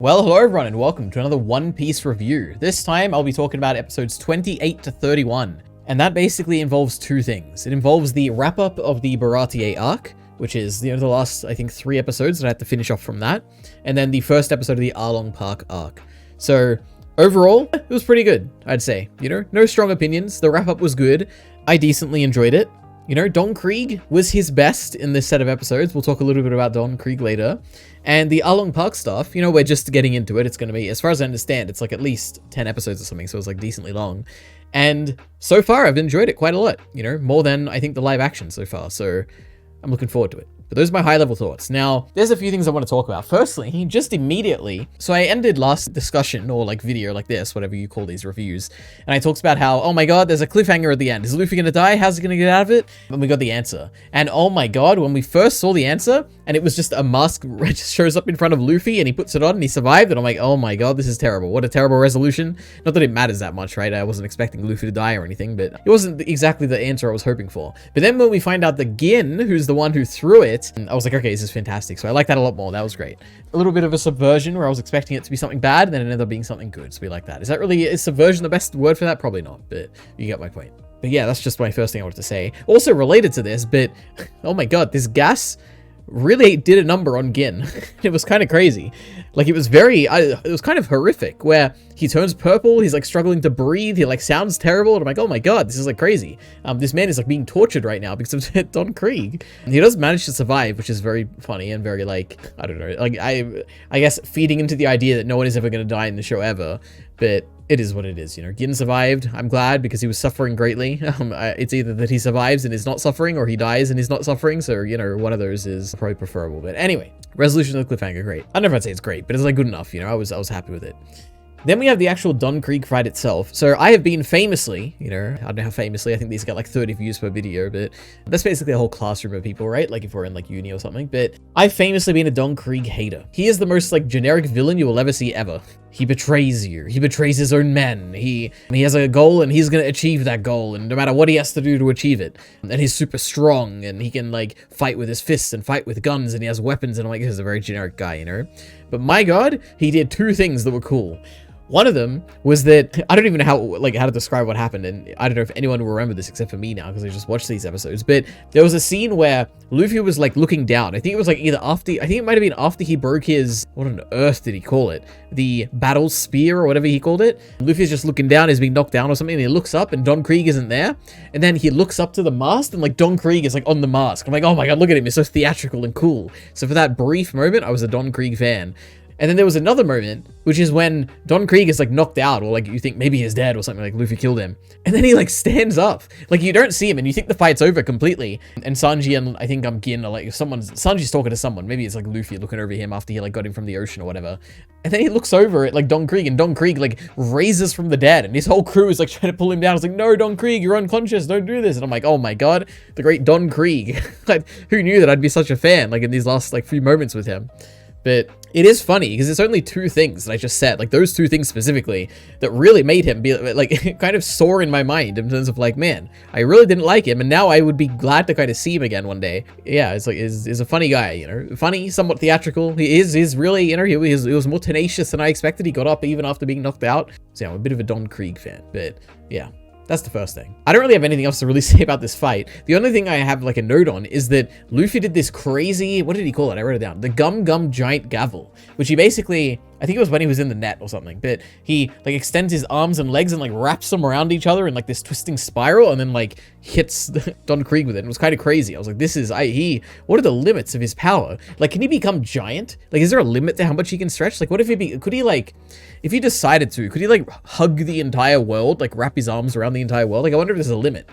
Well, hello everyone and welcome to another One Piece review. This time I'll be talking about episodes 28 to 31. And that basically involves two things. It involves the wrap up of the Baratie arc, which is the last, I think, 3 episodes that I have to finish off from that. And then the first episode of the Arlong Park arc. So overall, it was pretty good, I'd say. No strong opinions. The wrap up was good. I decently enjoyed it. Don Krieg was his best in this set of episodes. We'll talk a little bit about Don Krieg later. And the Arlong Park stuff, we're just getting into it. It's going to be, as far as I understand, it's like at least 10 episodes or something, so it's like decently long. And so far, I've enjoyed it quite a lot, more than I think the live action so far, so I'm looking forward to it. But those are my high-level thoughts. Now, there's a few things I want to talk about. Firstly, just immediately, so I ended last discussion, or like video like this, whatever you call these reviews, and I talked about how, oh my god, there's a cliffhanger at the end. Is Luffy gonna die? How's he gonna get out of it? And we got the answer. And oh my god, when we first saw the answer, and it was just a mask that just shows up in front of Luffy, and he puts it on, and he survived, and I'm like, oh my god, this is terrible. What a terrible resolution. Not that it matters that much, right? I wasn't expecting Luffy to die or anything, but it wasn't exactly the answer I was hoping for. But then when we find out the Gin, who's the one who threw it, I was like, okay, this is fantastic. So I like that a lot more. That was great. A little bit of a subversion where I was expecting it to be something bad and then it ended up being something good. So we like that. Is subversion the best word for that? Probably not, but you get my point. But yeah, that's just my first thing I wanted to say. Also related to this, but oh my god, this gas really did a number on Gin. It was kind of crazy. Like it was it was kind of horrific where he turns purple, he's like struggling to breathe, he like sounds terrible, and I'm like, oh my god, this is like crazy. This man is like being tortured right now because of Don Krieg. And he does manage to survive, which is very funny and very like, I don't know, like I guess feeding into the idea that no one is ever going to die in the show ever, but it is what it is, Gin survived. I'm glad because he was suffering greatly. It's either that he survives and is not suffering or he dies and is not suffering. So, one of those is probably preferable. But anyway, resolution of the cliffhanger, great. I don't know if I'd say it's great, but it's like good enough, I was happy with it. Then we have the actual Don Krieg fight itself. So I have been famously, I don't know how famously, I think these get like 30 views per video, but that's basically a whole classroom of people, right? Like if we're in like uni or something, but I've famously been a Don Krieg hater. He is the most like generic villain you will ever see ever. He betrays you. He betrays his own men. He has a goal and he's going to achieve that goal. And no matter what he has to do to achieve it. And he's super strong and he can like fight with his fists and fight with guns and he has weapons. And I'm like, this is a very generic guy, But my god, he did 2 things that were cool. One of them was that, I don't even know how to describe what happened, and I don't know if anyone will remember this except for me now, because I just watched these episodes, but there was a scene where Luffy was, like, looking down. I think it was, like, I think it might have been after he broke his, what on earth did he call it? The battle spear, or whatever he called it. Luffy's just looking down, he's being knocked down or something, and he looks up, and Don Krieg isn't there, and then he looks up to the mast, and, like, Don Krieg is, like, on the mast. I'm like, oh my god, look at him, he's so theatrical and cool. So for that brief moment, I was a Don Krieg fan. And then there was another moment, which is when Don Krieg is like knocked out, or like you think maybe he's dead or something, like Luffy killed him. And then he like stands up. Like you don't see him and you think the fight's over completely. And Sanji and I think Gin are like, Sanji's talking to someone. Maybe it's like Luffy looking over him after he like got him from the ocean or whatever. And then he looks over at like Don Krieg and Don Krieg like raises from the dead. And his whole crew is like trying to pull him down. It's like, no, Don Krieg, you're unconscious. Don't do this. And I'm like, oh my god, the great Don Krieg. Like who knew that I'd be such a fan like in these last like few moments with him. But it is funny because it's only 2 things that I just said, like those 2 things specifically that really made him be like kind of sore in my mind in terms of like, man, I really didn't like him. And now I would be glad to kind of see him again one day. Yeah, it's like, is a funny guy, funny, somewhat theatrical. He's really, he was more tenacious than I expected. He got up even after being knocked out. So yeah, I'm a bit of a Don Krieg fan, but yeah. That's the first thing. I don't really have anything else to really say about this fight. The only thing I have like a note on is that Luffy did this crazy, what did he call it? I wrote it down. The Gum Giant Gavel, which he basically, I think it was when he was in the net or something, but he like extends his arms and legs and like wraps them around each other in like this twisting spiral and then like hits Don Krieg with it. It was kind of crazy. I was like, what are the limits of his power? Like, can he become giant? Like, is there a limit to how much he can stretch? Like, what if could he like, if he decided to, could he like hug the entire world, like wrap his arms around the entire world? Like, I wonder if there's a limit,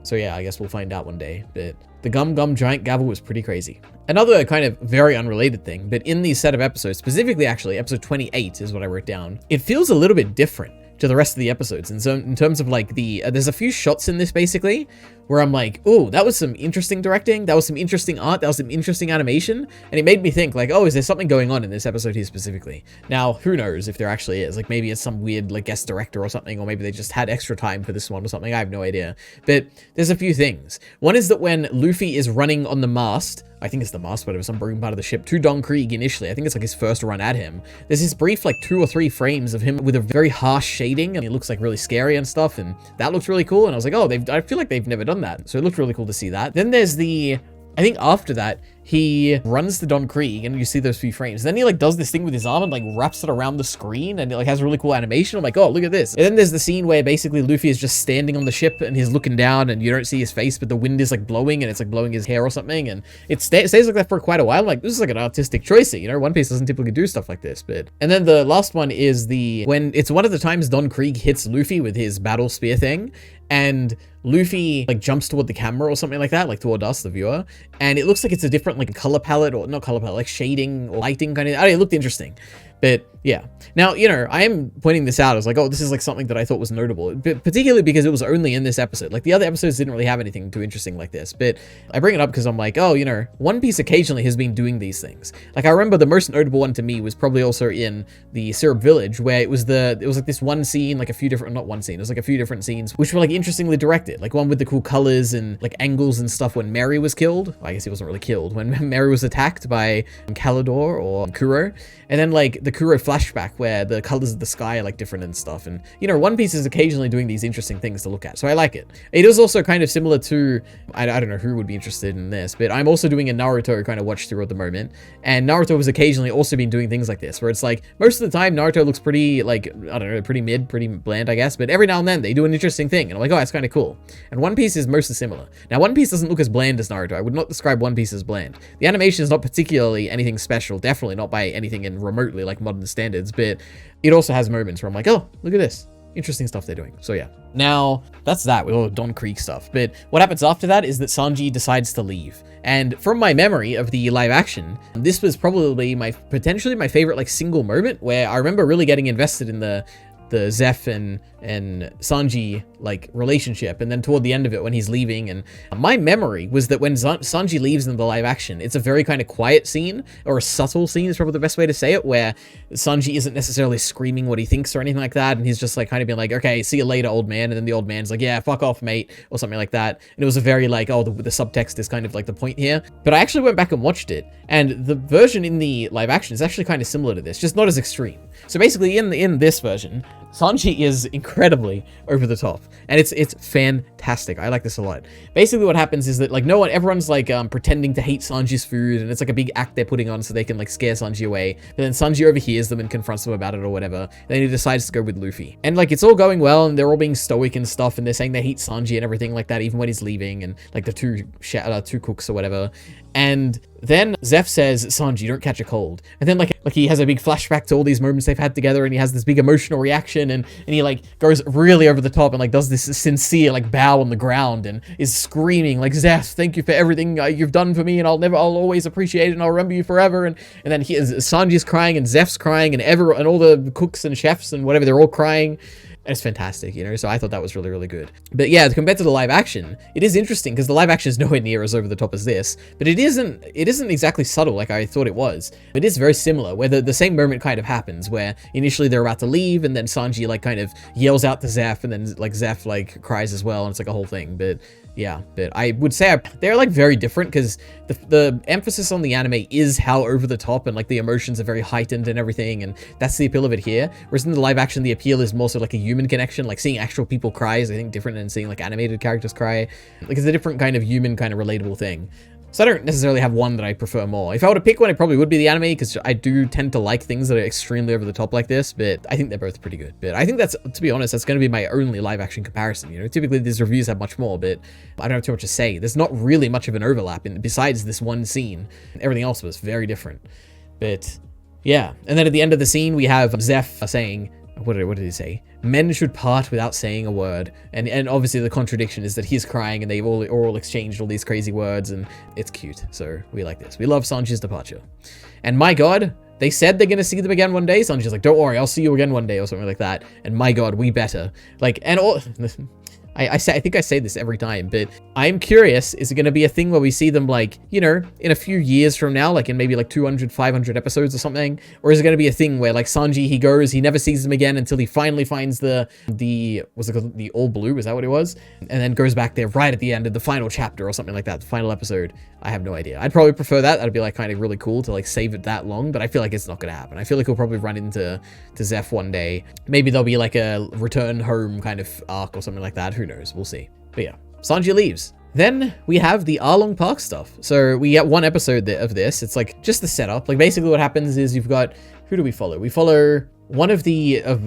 So yeah, I guess we'll find out one day, but the Gum Giant Gavel was pretty crazy. Another kind of very unrelated thing, but in these set of episodes, specifically actually episode 28 is what I wrote down, it feels a little bit different to the rest of the episodes. And so in terms of like there's a few shots in this basically where I'm like, oh, that was some interesting directing. That was some interesting art. That was some interesting animation. And it made me think like, oh, is there something going on in this episode here specifically? Now, who knows if there actually is? Like maybe it's some weird like guest director or something, or maybe they just had extra time for this one or something. I have no idea. But there's a few things. One is that when Luffy is running on the mast I think it's the master, whatever, some broken part of the ship, to Don Krieg initially. I think it's like his first run at him. There's this brief like 2 or 3 frames of him with a very harsh shading, and it looks like really scary and stuff, and that looks really cool. And I was like, oh, I feel like they've never done that. So it looked really cool to see that. Then there's I think after that, he runs to Don Krieg, and you see those few frames. Then he like does this thing with his arm and like wraps it around the screen, and it like has a really cool animation. I'm like, oh, look at this. And then there's the scene where basically Luffy is just standing on the ship and he's looking down, and you don't see his face, but the wind is like blowing, and it's like blowing his hair or something, and it stays like that for quite a while. I'm like, this is like an artistic choice, you know? One Piece doesn't typically do stuff like this, but... And then the last one is when it's one of the times Don Krieg hits Luffy with his battle spear thing, and Luffy like jumps toward the camera or something like that, like toward us, the viewer, and it looks like it's a different like color palette, or not color palette, like shading or lighting kind of. I don't know, it looked interesting. But yeah. Now, you know, I am pointing this out. I was like, oh, this is like something that I thought was notable, but particularly because it was only in this episode. Like the other episodes didn't really have anything too interesting like this, but I bring it up because I'm like, oh, you know, One Piece occasionally has been doing these things. Like I remember the most notable one to me was probably also in the Syrup Village, where it was like this one scene, like a few different, not one scene, it was like a few different scenes, which were like interestingly directed. Like one with the cool colors and like angles and stuff when Mary was killed. I guess he wasn't really killed. When Mary was attacked by Calidor or Kuro. And then like the Kuro flashback where the colors of the sky are like different and stuff. And you know, One Piece is occasionally doing these interesting things to look at. So I like it. It is also kind of similar to, I don't know who would be interested in this, but I'm also doing a Naruto kind of watch through at the moment. And Naruto has occasionally also been doing things like this, where it's like most of the time Naruto looks pretty like, I don't know, pretty mid, pretty bland, I guess. But every now and then they do an interesting thing. And I'm like, oh, that's kind of cool. And One Piece is mostly similar. Now, One Piece doesn't look as bland as Naruto. I would not describe One Piece as bland. The animation is not particularly anything special. Definitely not by anything in remotely like modern standards, but it also has moments where I'm like, oh, look at this. Interesting stuff they're doing. So yeah. Now, that's that with all the Don Krieg stuff. But what happens after that is that Sanji decides to leave. And from my memory of the live action, this was probably potentially my favorite like single moment, where I remember really getting invested in the Zeph and Sanji like relationship, and then toward the end of it when he's leaving. And my memory was that when Sanji leaves in the live action, it's a very kind of quiet scene, or a subtle scene is probably the best way to say it, where Sanji isn't necessarily screaming what he thinks or anything like that, and he's just like kind of being like, okay, see you later, old man. And then the old man's like, yeah, fuck off, mate, or something like that. And it was a very like, oh, the subtext is kind of like the point here. But I actually went back and watched it, and the version in the live action is actually kind of similar to this, just not as extreme. So basically in this version, Sanji is incredibly over the top, and it's fantastic. I like this a lot. Basically what happens is that like everyone's like pretending to hate Sanji's food, and it's like a big act they're putting on so they can like scare Sanji away. But then Sanji overhears them and confronts them about it or whatever. And then he decides to go with Luffy. And like it's all going well, and they're all being stoic and stuff, and they're saying they hate Sanji and everything like that, even when he's leaving, and like the two cooks or whatever. And then Zeph says, Sanji, don't catch a cold. And then like he has a big flashback to all these moments they've had together, and he has this big emotional reaction, and he like goes really over the top and like does this sincere like bow on the ground and is screaming like, Zeph, thank you for everything you've done for me, and I'll always appreciate it, and I'll remember you forever. And then Sanji's crying, and Zeph's crying, and all the cooks and chefs and whatever, they're all crying. And it's fantastic, you know, so I thought that was really, really good. But yeah, compared to the live action, it is interesting because the live action is nowhere near as over the top as this, but it isn't exactly subtle like I thought it was. It is very similar, where the same moment kind of happens, where initially they're about to leave, and then Sanji like kind of yells out to Zeph, and then like Zeph like cries as well, and it's like a whole thing. But yeah, but I would say they're like very different, because the emphasis on the anime is how over the top and like the emotions are very heightened and everything, and that's the appeal of it here. Whereas in the live action, the appeal is more so like a human connection, like seeing actual people cry is I think different than seeing like animated characters cry. Like it's a different kind of human kind of relatable thing. So I don't necessarily have one that I prefer more. If I were to pick one, it probably would be the anime, because I do tend to like things that are extremely over the top like this, but I think they're both pretty good. But I think that's, to be honest, that's going to be my only live action comparison. You know, typically these reviews have much more, but I don't have too much to say. There's not really much of an overlap besides this one scene. Everything else was very different. But yeah. And then at the end of the scene, we have Zeph saying, what did he say? Men should part without saying a word. And obviously the contradiction is that he's crying and they've all exchanged all these crazy words, and it's cute. So we like this. We love Sanji's departure. And my God, they said they're going to see them again one day. Sanji's like, don't worry, I'll see you again one day, or something like that. And my God, we better. Like, and all... I think I say this every time, but I'm curious, is it going to be a thing where we see them like, you know, in a few years from now, like in maybe like 200, 500 episodes or something? Or is it going to be a thing where like Sanji, he goes, he never sees them again until he finally finds what's it called? The All Blue, is that what it was? And then goes back there right at the end of the final chapter or something like that, the final episode. I have no idea. I'd probably prefer that. That'd be like kind of really cool to like save it that long, but I feel like it's not going to happen. I feel like we'll probably run into Zeph one day. Maybe there'll be like a return home kind of arc or something like that. Who knows? We'll see. But yeah, Sanji leaves. Then we have the Arlong Park stuff. So we get one episode of this. It's like just the setup. Like basically what happens is you've got, who do we follow? We follow one of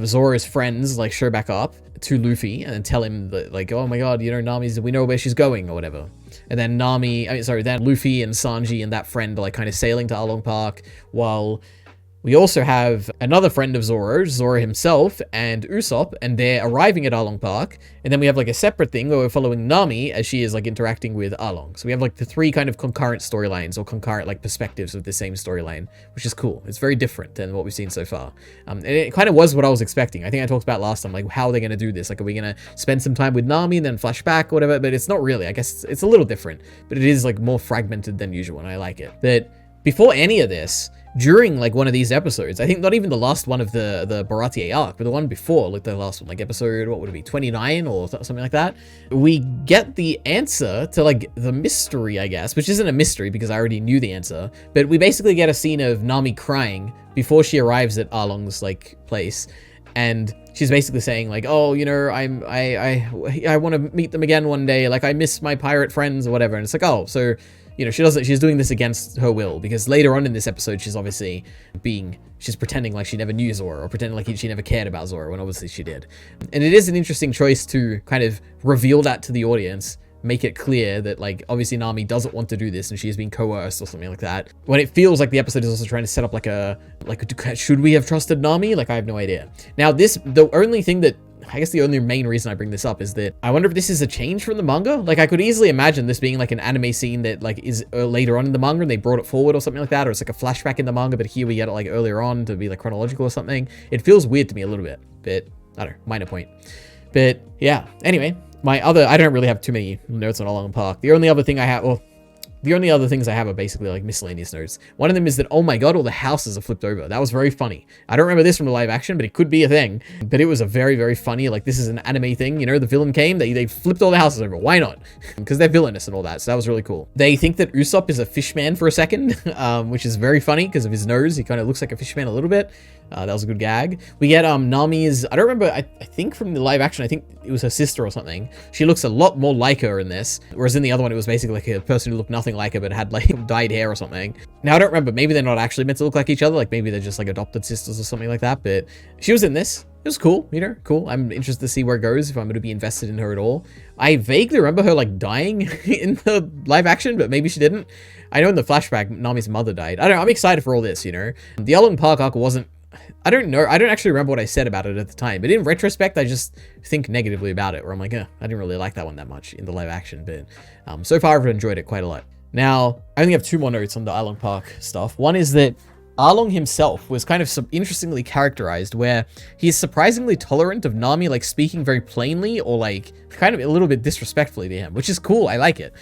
Zoro's friends, like show back up to Luffy and tell him that like, oh my god, you know, Nami's, we know where she's going or whatever. And then then Luffy and Sanji and that friend are like kind of sailing to Arlong Park, while we also have another friend of Zoro's, Zoro himself, and Usopp, and they're arriving at Arlong Park. And then we have like a separate thing where we're following Nami as she is like interacting with Arlong. So we have like the three kind of concurrent storylines or concurrent like perspectives of the same storyline, which is cool. It's very different than what we've seen so far. And it kind of was what I was expecting. I think I talked about last time, like how are they going to do this? Like, are we going to spend some time with Nami and then flash back or whatever? But it's not really. I guess it's a little different, but it is like more fragmented than usual, and I like it. But before any of this, during like one of these episodes, I think not even the last one of the Baratie arc, but the one before, like the last one, like episode, what would it be, 29 or something like that, we get the answer to like the mystery, I guess, which isn't a mystery because I already knew the answer, but we basically get a scene of Nami crying before she arrives at Arlong's like place, and she's basically saying like, oh, you know, I want to meet them again one day, like I miss my pirate friends or whatever. And it's like, oh, so you know, she's doing this against her will, because later on in this episode, she's obviously she's pretending like she never knew Zoro, or pretending like she never cared about Zoro, when obviously she did. And it is an interesting choice to kind of reveal that to the audience, make it clear that like, obviously Nami doesn't want to do this and she is being coerced or something like that, when it feels like the episode is also trying to set up like should we have trusted Nami? Like, I have no idea. Now the only main reason I bring this up is that I wonder if this is a change from the manga. Like, I could easily imagine this being like an anime scene that like is later on in the manga and they brought it forward or something like that, or it's like a flashback in the manga, but here we get it like earlier on to be like chronological or something. It feels weird to me a little bit, but I don't know, minor point. But yeah, anyway, I don't really have too many notes on Arlong Park. The only other things I have are basically like miscellaneous notes. One of them is that, oh my god, all the houses are flipped over. That was very funny. I don't remember this from the live action, but it could be a thing. But it was a very, very funny, like, this is an anime thing. You know, the villain came, they flipped all the houses over. Why not? Because they're villainous and all that. So that was really cool. They think that Usopp is a fish man for a second, which is very funny because of his nose. He kind of looks like a fish man a little bit. That was a good gag. We get Nami's, I don't remember, I think from the live action, I think it was her sister or something. She looks a lot more like her in this, whereas in the other one, it was basically like a person who looked nothing like her, but had like dyed hair or something. Now, I don't remember, maybe they're not actually meant to look like each other, like maybe they're just like adopted sisters or something like that, but she was in this. It was cool, you know, cool. I'm interested to see where it goes, if I'm going to be invested in her at all. I vaguely remember her like dying in the live action, but maybe she didn't. I know in the flashback, Nami's mother died. I don't know, I'm excited for all this, you know. The Arlong Park arc wasn't, I don't know. I don't actually remember what I said about it at the time, but in retrospect, I just think negatively about it, where I'm like, I didn't really like that one that much in the live action, but so far I've enjoyed it quite a lot. Now, I only have two more notes on the Arlong Park stuff. One is that Arlong himself was kind of interestingly characterized, where he is surprisingly tolerant of Nami like speaking very plainly or like kind of a little bit disrespectfully to him, which is cool. I like it.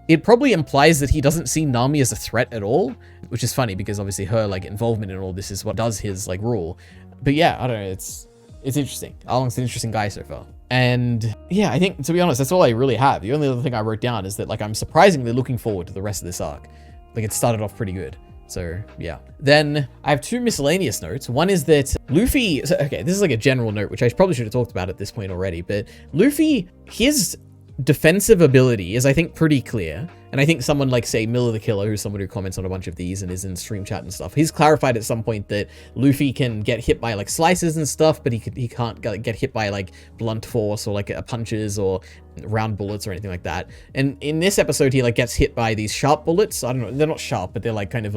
It probably implies that he doesn't see Nami as a threat at all, which is funny because obviously her like involvement in all this is what does his like rule. But yeah, I don't know. It's interesting. Arlong's an interesting guy so far. And yeah, I think, to be honest, that's all I really have. The only other thing I wrote down is that like I'm surprisingly looking forward to the rest of this arc. Like, it started off pretty good. So yeah. Then I have two miscellaneous notes. One is that Luffy, okay, this is like a general note, which I probably should have talked about at this point already, but Luffy, his defensive ability is, I think, pretty clear. And I think someone like, say, Miller the Killer, who's someone who comments on a bunch of these and is in stream chat and stuff, he's clarified at some point that Luffy can get hit by like slices and stuff, but he can't get hit by like blunt force or like punches or round bullets or anything like that. And in this episode, he like gets hit by these sharp bullets. I don't know, they're not sharp, but they're like kind of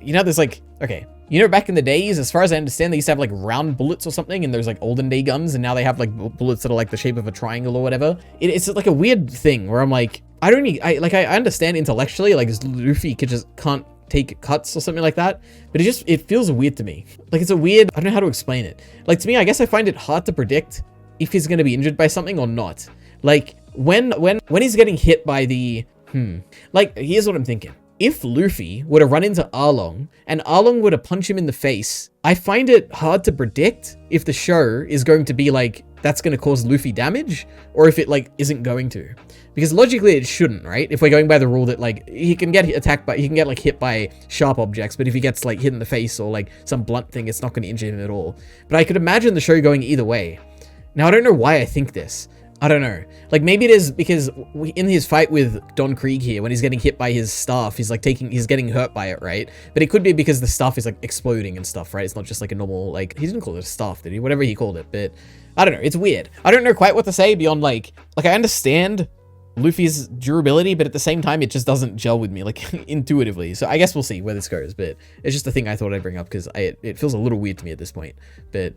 you know, there's like, okay, you know, back in the days, as far as I understand, they used to have like round bullets or something, and there's like olden day guns, and now they have like bullets that are like the shape of a triangle or whatever. It's like a weird thing where I'm like, I understand intellectually, like Luffy can't take cuts or something like that, but it feels weird to me. Like, it's a weird, I don't know how to explain it. Like, to me, I guess I find it hard to predict if he's going to be injured by something or not. Like, when he's getting hit by the... Like, here's what I'm thinking. If Luffy were to run into Arlong, and Arlong were to punch him in the face, I find it hard to predict if the show is going to be like, that's going to cause Luffy damage, or if it, like, isn't going to. Because logically it shouldn't, right? If we're going by the rule that, like, he can get like, hit by sharp objects, but if he gets, like, hit in the face or, like, some blunt thing, it's not going to injure him at all. But I could imagine the show going either way. Now, I don't know why I think this. I don't know. Like, maybe it is because in his fight with Don Krieg here, when he's getting hit by his staff, he's getting hurt by it, right? But it could be because the staff is, like, exploding and stuff, right? It's not just, like, a normal, like, he didn't call it a staff, did he? Whatever he called it, but I don't know. It's weird. I don't know quite what to say beyond, like I understand Luffy's durability, but at the same time, it just doesn't gel with me, like, intuitively. So I guess we'll see where this goes, but it's just a thing I thought I'd bring up because it feels a little weird to me at this point, but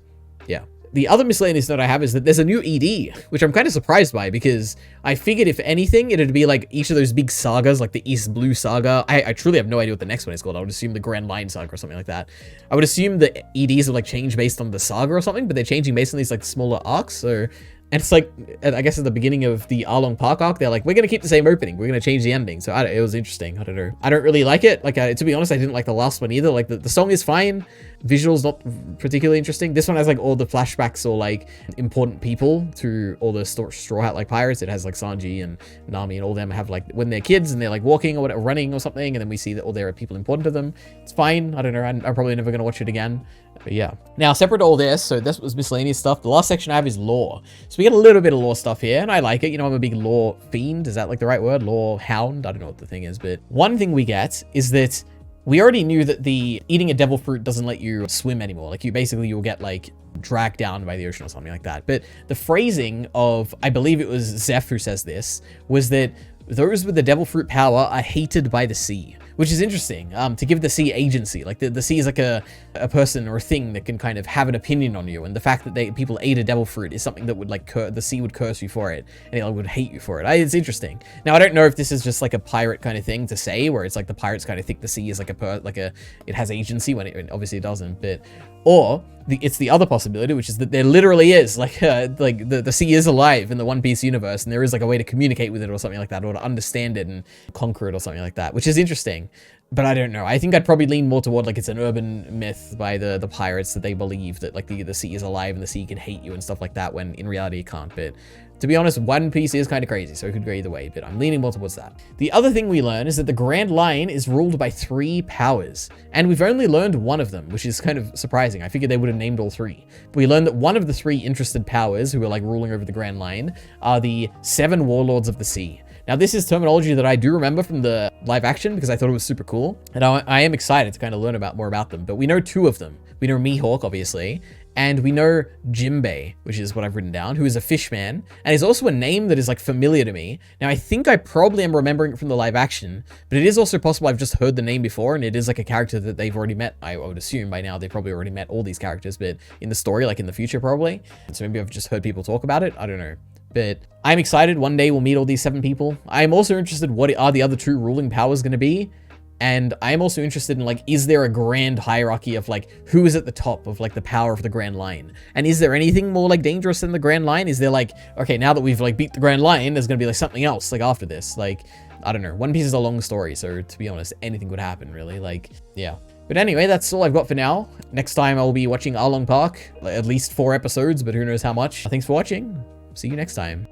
yeah. The other miscellaneous note I have is that there's a new ED, which I'm kind of surprised by because I figured if anything, it'd be like each of those big sagas, like the East Blue Saga. I truly have no idea what the next one is called. I would assume the Grand Line Saga or something like that. I would assume the EDs would like change based on the saga or something, but they're changing based on these like smaller arcs. So, and it's like, I guess at the beginning of the Arlong Park arc, they're like, we're going to keep the same opening. We're going to change the ending. So it was interesting. I don't know. I don't really like it. Like, to be honest, I didn't like the last one either. Like the song is fine. Visuals not particularly interesting. This one has like all the flashbacks or like important people to all the Straw Hat like pirates. It has like Sanji and Nami and all them have like when they're kids and they're like walking or whatever, running or something. And then we see that all there are people important to them. It's fine. I don't know. I'm probably never going to watch it again. But yeah. Now, separate to all this, so this was miscellaneous stuff. The last section I have is lore. So we get a little bit of lore stuff here, and I like it. You know, I'm a big lore fiend. Is that like the right word? Lore hound? I don't know what the thing is, but one thing we get is that we already knew that the eating a devil fruit doesn't let you swim anymore. Like you'll get like dragged down by the ocean or something like that. But the phrasing of, I believe it was Zeph who says this, was that those with the devil fruit power are hated by the sea. Which is interesting, to give the sea agency. Like the sea is like a person or a thing that can kind of have an opinion on you. And the fact that people ate a devil fruit is something that would like, the sea would curse you for it. And it would hate you for it. It's interesting. Now, I don't know if this is just like a pirate kind of thing to say, where it's like the pirates kind of think the sea is like it has agency when it obviously it doesn't, but, or it's the other possibility, which is that there literally is like the sea is alive in the One Piece universe, and there is like a way to communicate with it or something like that, or to understand it and conquer it or something like that, which is interesting. But I don't know. I think I'd probably lean more toward like it's an urban myth by the pirates that they believe that like the sea is alive and the sea can hate you and stuff like that, when in reality it can't. But to be honest, One Piece is kind of crazy, so it could go either way, but I'm leaning more towards that. The other thing we learn is that the Grand Line is ruled by 3 powers, and we've only learned one of them, which is kind of surprising. I figured they would have named all 3. But we learned that one of the 3 interested powers who are like ruling over the Grand Line are the 7 Warlords of the Sea. Now, this is terminology that I do remember from the live action because I thought it was super cool, and I am excited to kind of learn more about them. But we know 2 of them. We know Mihawk, obviously, and we know Jimbei, which is what I've written down, who is a fishman, and is also a name that is like familiar to me. Now, I think I probably am remembering it from the live action, but it is also possible I've just heard the name before, and it is like a character that they've already met. I would assume by now they probably already met all these characters, but in the story, like in the future probably. So maybe I've just heard people talk about it. I don't know. But I'm excited. One day we'll meet all these 7 people. I'm also interested what are the other 2 ruling powers going to be. And I'm also interested in like, is there a grand hierarchy of like, who is at the top of like the power of the Grand Line? And is there anything more like dangerous than the Grand Line? Is there like, okay, now that we've like beat the Grand Line, there's going to be like something else like after this. Like, I don't know. One Piece is a long story. So to be honest, anything could happen really. Like, yeah. But anyway, that's all I've got for now. Next time I'll be watching Arlong Park, at least 4 episodes, but who knows how much. Thanks for watching. See you next time.